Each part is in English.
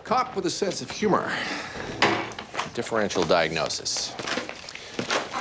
Cop with a sense of humor. Differential diagnosis.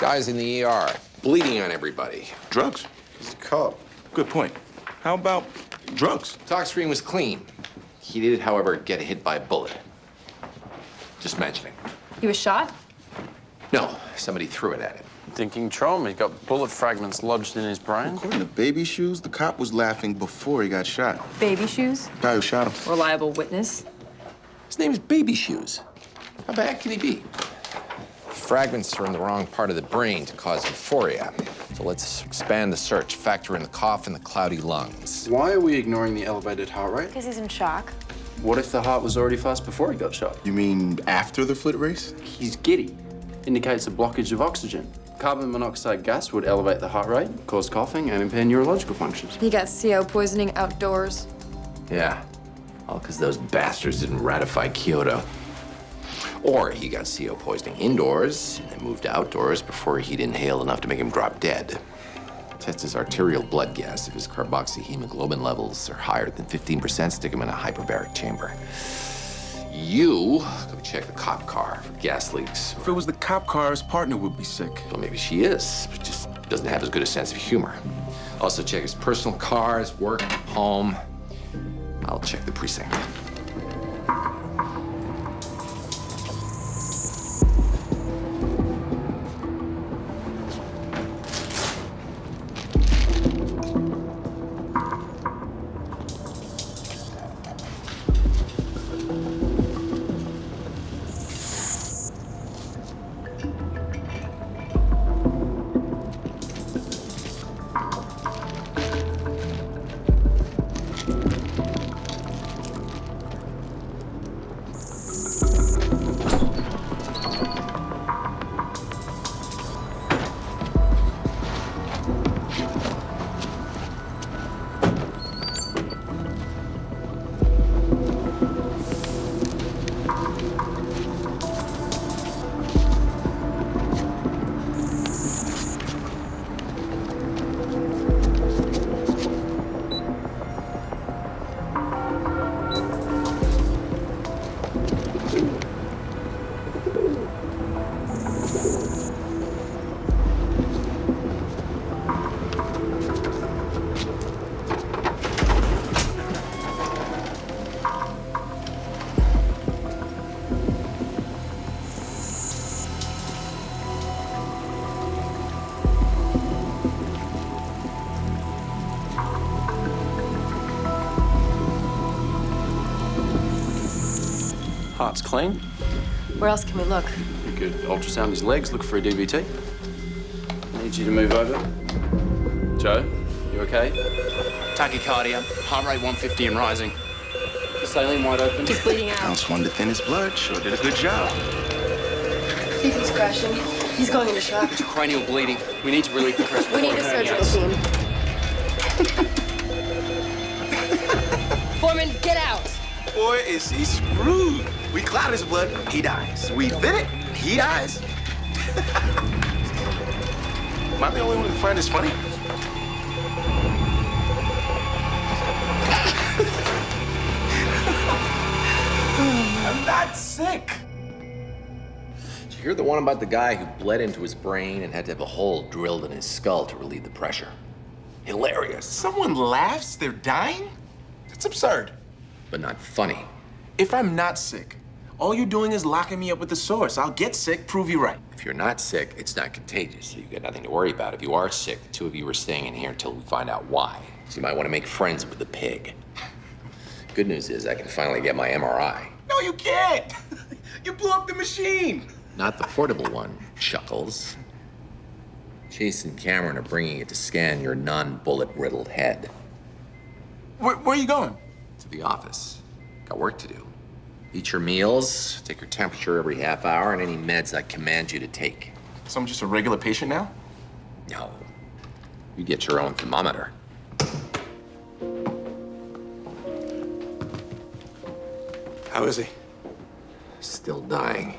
Guy's in the ER, bleeding on everybody. Drugs. He's a cop. Good point. How about drugs? Talk screen was clean. He did, however, get hit by a bullet. Just mentioning. He was shot? No, somebody threw it at him. Thinking trauma. He got bullet fragments lodged in his brain. According to Baby Shoes, the cop was laughing before he got shot. Baby Shoes? Guy who shot him. Reliable witness? His name is Baby Shoes. How bad can he be? Fragments are in the wrong part of the brain to cause euphoria. So let's expand the search, factor in the cough and the cloudy lungs. Why are we ignoring the elevated heart rate? Because he's in shock. What if the heart was already fast before he got shot? You mean after the foot race? He's giddy. Indicates a blockage of oxygen. Carbon monoxide gas would elevate the heart rate, cause coughing, and impair neurological functions. He got CO poisoning outdoors. Yeah, all because those bastards didn't ratify Kyoto. Or he got CO poisoning indoors and then moved outdoors before he'd inhaled enough to make him drop dead. Test his arterial blood gas. If his carboxyhemoglobin levels are higher than 15%, stick him in a hyperbaric chamber. You go check the cop car for gas leaks. If it was the cop car, his partner would be sick. Well, maybe she is, but just doesn't have as good a sense of humor. Also check his personal car, his work, home. I'll check the precinct. Heart's clean. Where else can we look? You could ultrasound his legs, look for a DVT. Need you to move over. Joe, you okay? Tachycardia, heart rate 150 and rising. The saline wide open. He's bleeding out. Ounce one to thin his blood. Sure did a good job. I think he's crashing. He's going into shock. Cranial bleeding. We need to relieve the pressure. We need a surgical team. Foreman, get out! Boy, is he screwed. We cloud his blood, he dies. We thin it, he dies. Am I the only one who find this funny? I'm not sick. Did you hear the one about the guy who bled into his brain and had to have a hole drilled in his skull to relieve the pressure? Hilarious. Someone laughs, they're dying? That's absurd. But not funny. If I'm not sick, all you're doing is locking me up with the source. I'll get sick, prove you right. If you're not sick, it's not contagious, so you've got nothing to worry about. If you are sick, the two of you are staying in here until we find out why. So you might want to make friends with the pig. Good news is I can finally get my MRI. No, you can't. You blew up the machine. Not the portable one, Chuckles. Chase and Cameron are bringing it to scan your non-bullet riddled head. Where are you going? To the office. Got work to do. Eat your meals, take your temperature every half hour, and any meds I command you to take. So I'm just a regular patient now? No. You get your own thermometer. How is he? Still dying.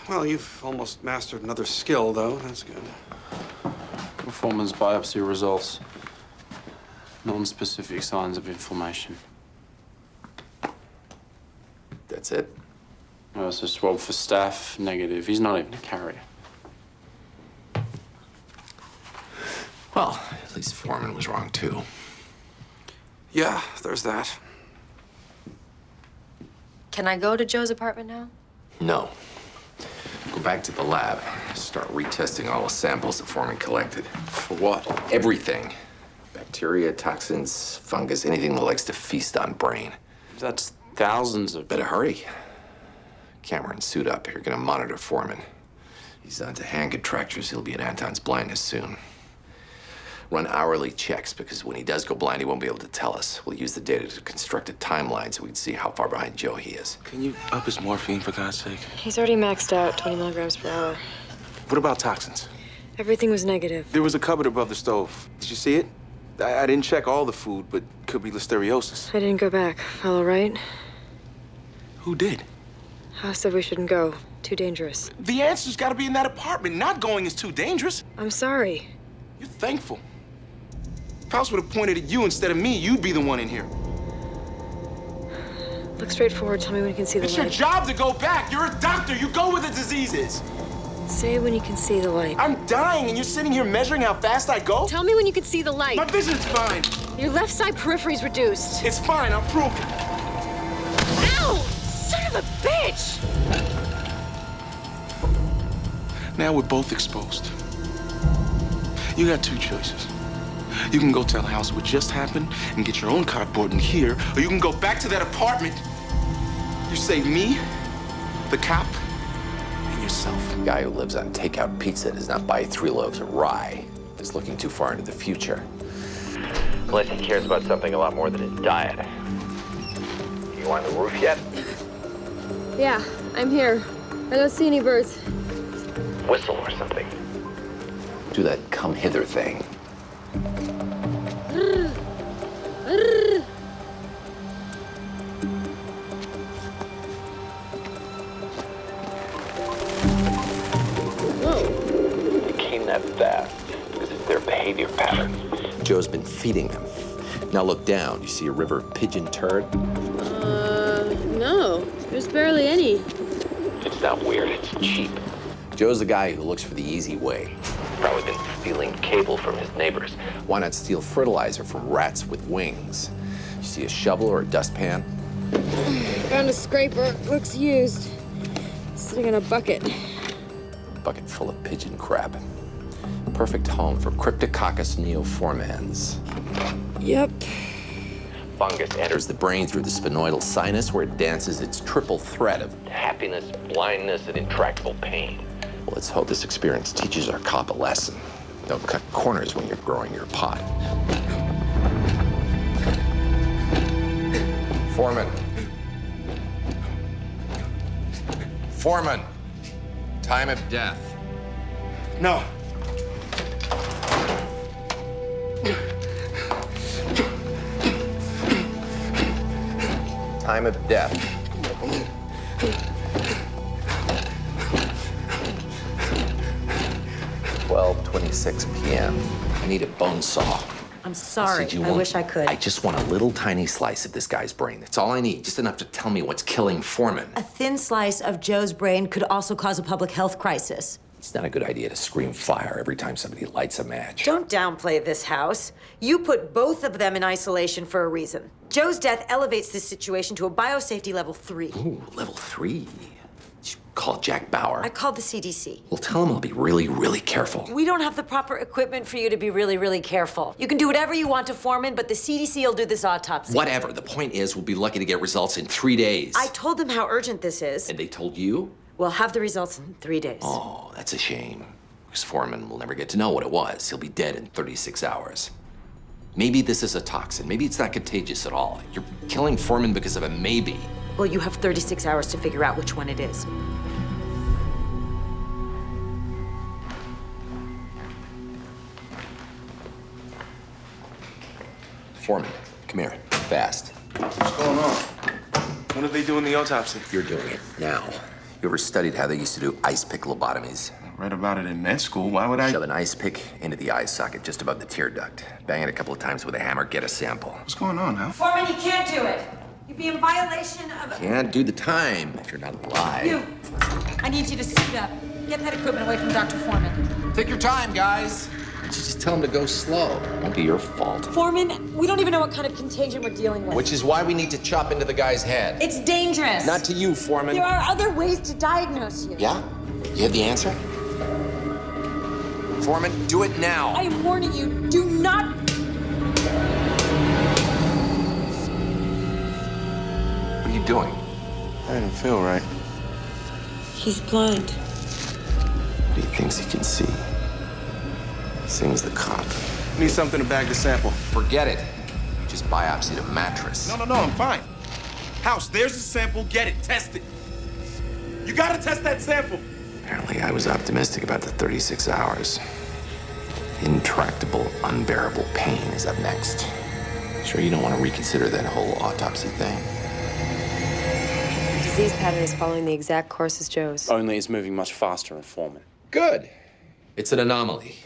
Well, you've almost mastered another skill, though. That's good. Performance biopsy results. Non-specific signs of inflammation. That's it? Oh, so swab for staph, negative. He's not even a carrier. Well, at least Foreman was wrong, too. Yeah, there's that. Can I go to Joe's apartment now? No. Go back to the lab. Start retesting all the samples that Foreman collected. For what? Everything. Bacteria, toxins, fungus, anything that likes to feast on brain. That's thousands of... Better hurry. Cameron, suit up. You're gonna monitor Foreman. He's on to hand contractures. He'll be at Anton's blindness soon. Run hourly checks, because when he does go blind, he won't be able to tell us. We'll use the data to construct a timeline so we can see how far behind Joe he is. Can you up his morphine, for God's sake? He's already maxed out, 20 milligrams per hour. What about toxins? Everything was negative. There was a cupboard above the stove. Did you see it? I didn't check all the food, but could be listeriosis. I didn't go back. All right? Who did? House said we shouldn't go. Too dangerous. The answer's gotta be in that apartment. Not going is too dangerous. I'm sorry. You're thankful. If House would have pointed at you instead of me, you'd be the one in here. Look straight forward. Tell me when you can see the It's your light. job to go back. You're a doctor. You go where the disease is. Say when you can see the light. I'm dying, and you're sitting here measuring how fast I go? Tell me when you can see the light. My vision's fine. Your left side periphery's reduced. It's fine. I'll prove it. Ow! Son of a bitch! Now we're both exposed. You got two choices. You can go tell House what just happened and get your own cardboard in here, or you can go back to that apartment. You save me, the cop, and yourself. A guy who lives on takeout pizza does not buy 3 loaves of rye. He's looking too far into the future. Unless he cares about something a lot more than his diet. You on the roof yet? Yeah, I'm here. I don't see any birds. Whistle or something. Do that come hither thing. They came that fast because it's their behavior pattern. Joe's been feeding them. Now look down. You see a river of pigeon turd? No. There's barely any. It's not weird, it's cheap. Joe's the guy who looks for the easy way. Probably been stealing cable from his neighbors. Why not steal fertilizer from rats with wings? You see a shovel or a dustpan? Found a scraper. Looks used. Sitting in a bucket. A bucket full of pigeon crap. Perfect home for Cryptococcus neoformans. Yep. Fungus enters the brain through the sphenoidal sinus, where it dances its triple threat of happiness, blindness, and intractable pain. Well, let's hope this experience teaches our cop a lesson. Don't cut corners when you're growing your pot. Foreman. Foreman. Time of death. No. Time of death. 12:26 p.m. I need a bone saw. I'm sorry. Said you I won't- wish I could. I just want a little tiny slice of this guy's brain. That's all I need. Just enough to tell me what's killing Foreman. A thin slice of Joe's brain could also cause a public health crisis. It's not a good idea to scream fire every time somebody lights a match. Don't downplay this, House. You put both of them in isolation for a reason. Joe's death elevates this situation to a biosafety level 3. Ooh, level 3. You call Jack Bauer. I called the CDC. Well, tell him I'll be really, really careful. We don't have the proper equipment for you to be really, really careful. You can do whatever you want to Foreman, but the CDC will do this autopsy. Whatever. The point is, we'll be lucky to get results in 3 days. I told them how urgent this is. And they told you? We'll have the results in 3 days. Oh, that's a shame. Because Foreman will never get to know what it was. He'll be dead in 36 hours. Maybe this is a toxin. Maybe it's not contagious at all. You're killing Foreman because of a maybe. Well, you have 36 hours to figure out which one it is. Foreman, come here. Fast. What's going on? When are they doing the autopsy? You're doing it now. You ever studied how they used to do ice pick lobotomies? Read about it in med school. Why would I? Shove an ice pick into the eye socket just above the tear duct. Bang it a couple of times with a hammer, get a sample. What's going on, Hal? Foreman, you can't do it. You'd be in violation of... Can't do the time if you're not alive. You! I need you to suit up. Get that equipment away from Dr. Foreman. Take your time, guys. You just tell him to go slow. It won't be your fault. Foreman, we don't even know what kind of contagion we're dealing with. Which is why we need to chop into the guy's head. It's dangerous. Not to you, Foreman. There are other ways to diagnose you. Yeah? You have the answer? Foreman, do it now. I am warning you, do not... What are you doing? I didn't feel right. He's blind. He thinks he can see. Sings the cop. Need something to bag the sample. Forget it. You just biopsied a mattress. No, I'm fine. House, there's the sample. Get it. Test it. You gotta test that sample. Apparently, I was optimistic about the 36 hours. Intractable, unbearable pain is up next. Sure you don't want to reconsider that whole autopsy thing? The disease pattern is following the exact course as Joe's. Only it's moving much faster in Foreman. Good. It's an anomaly.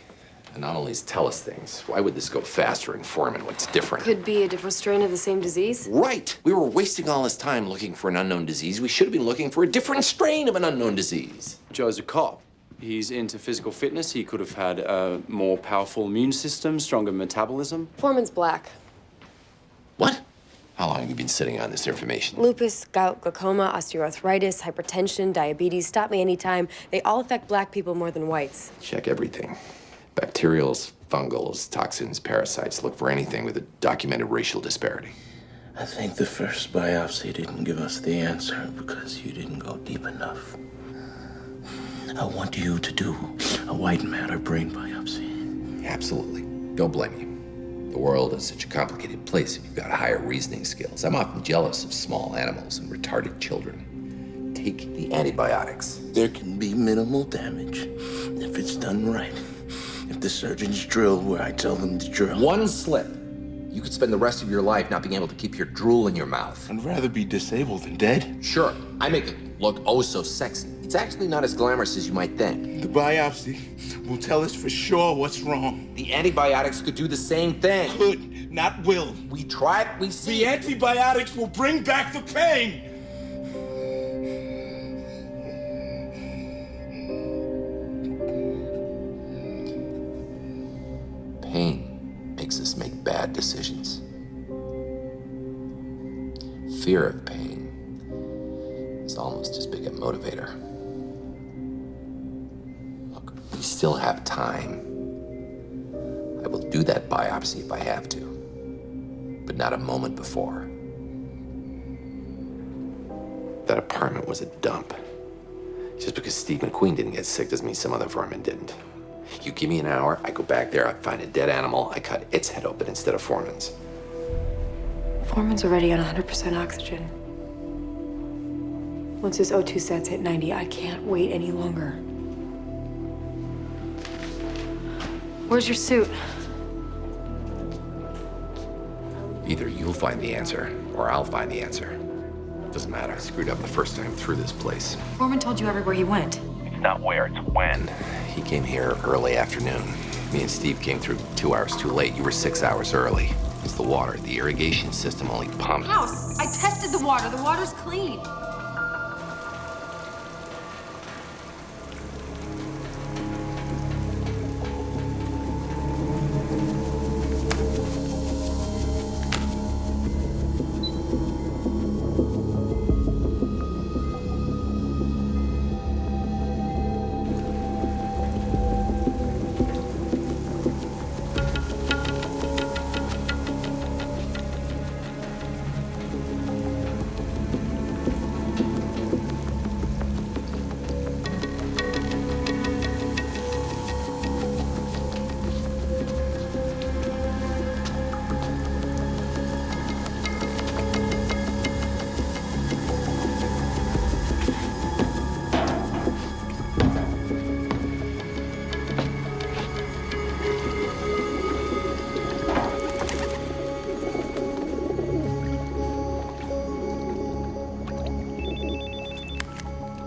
Anomalies tell us things. Why would this go faster in Foreman? What's different? Could be a different strain of the same disease. Right. We were wasting all this time looking for an unknown disease. We should have been looking for a different strain of an unknown disease. Joe's a cop. He's into physical fitness. He could have had a more powerful immune system, stronger metabolism. Foreman's black. What? How long have you been sitting on this information? Lupus, gout, glaucoma, osteoarthritis, hypertension, diabetes, stop me anytime. They all affect black people more than whites. Check everything. Bacterials, fungals, toxins, parasites. Look for anything with a documented racial disparity. I think the first biopsy didn't give us the answer because you didn't go deep enough. I want you to do a white matter brain biopsy. Absolutely. Don't blame you. The world is such a complicated place if you've got higher reasoning skills. I'm often jealous of small animals and retarded children. Take the antibiotics. There can be minimal damage if it's done right. If the surgeons drill where I tell them to drill. One slip. You could spend the rest of your life not being able to keep your drool in your mouth. I'd rather be disabled than dead. Sure, I make it look oh so sexy. It's actually not as glamorous as you might think. The biopsy will tell us for sure what's wrong. The antibiotics could do the same thing. Could, not will. We try it, we see. The antibiotics will bring back the pain. Pain makes us make bad decisions. Fear of pain is almost as big a motivator. Look, we still have time. I will do that biopsy if I have to, but not a moment before. That apartment was a dump. Just because Steve McQueen didn't get sick doesn't mean some other Foreman didn't. You give me an hour, I go back there, I find a dead animal, I cut its head open instead of Foreman's. Foreman's already on 100% oxygen. Once his O2 sats hit 90, I can't wait any longer. Where's your suit? Either you'll find the answer, or I'll find the answer. Doesn't matter, I screwed up the first time through this place. Foreman told you everywhere you went. It's not where, it's when. He came here early afternoon. Me and Steve came through 2 hours too late. You were 6 hours early. It's the water. The irrigation system only pumped. House, I tested the water. The water's clean.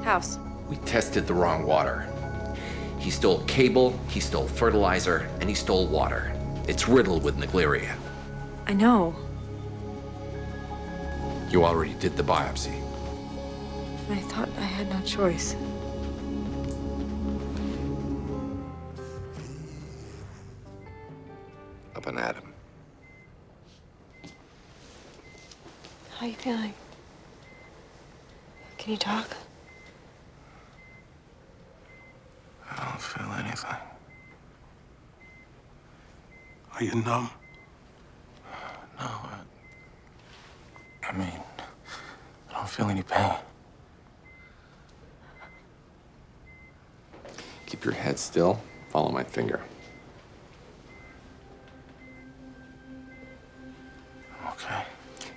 House. We tested the wrong water. He stole cable, he stole fertilizer, and he stole water. It's riddled with Naglaria. I know. You already did the biopsy. I thought I had no choice. Up and at him. How are you feeling? Can you talk? I don't feel anything. Are you numb? No, I mean, I don't feel any pain. Keep your head still. Follow my finger. Okay.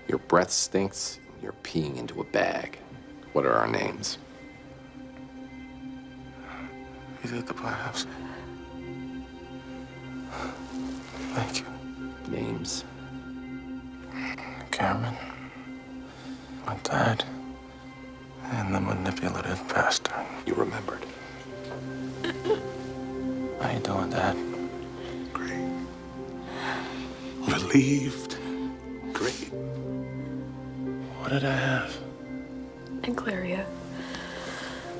Your breath stinks. You're peeing into a bag. What are our names? You did the biopsy. Thank you. Names. Cameron, my dad, and the manipulative bastard. You remembered. How you doing, Dad? Great. Relieved. Great. What did I have? Enclaria.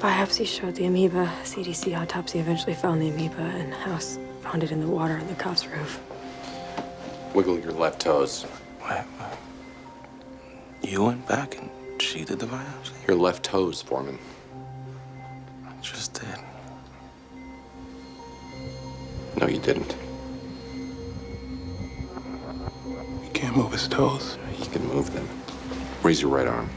Biopsy showed the amoeba. CDC autopsy eventually found the amoeba, and House found it in the water on the cop's roof. Wiggle your left toes. Wait. You went back and she did the biopsy? Your left toes, Foreman. I just did. No, you didn't. He can't move his toes. You can move them. Raise your right arm.